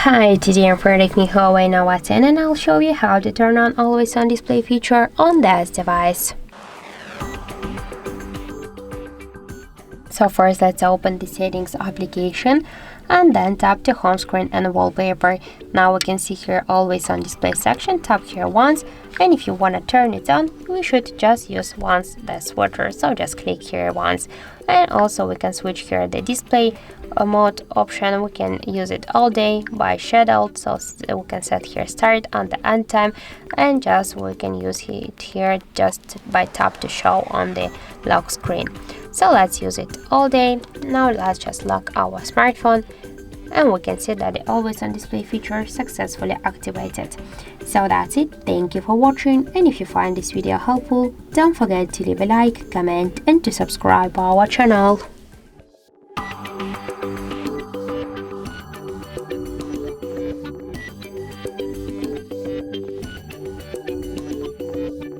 Hi, today I'm predicting HUAWEI Nova 10 and I'll show you how to turn on always on display feature on this device. So first let's open the settings application and then tap the home screen and wallpaper. Now we can see here always on display section. Tap here once, and if you want to turn it on, we should just use once the switcher, so just click here once. And also we can switch here the display mode option. We can use it all day by scheduled, so we can set here start and the end time, and just we can use it here just by tap to show on the lock screen. So let's use it all day. Now let's just lock our smartphone, and we can see that the always on display feature successfully activated. So that's it. Thank you for watching, and if you find this video helpful, don't forget to leave a like, comment and to subscribe our channel.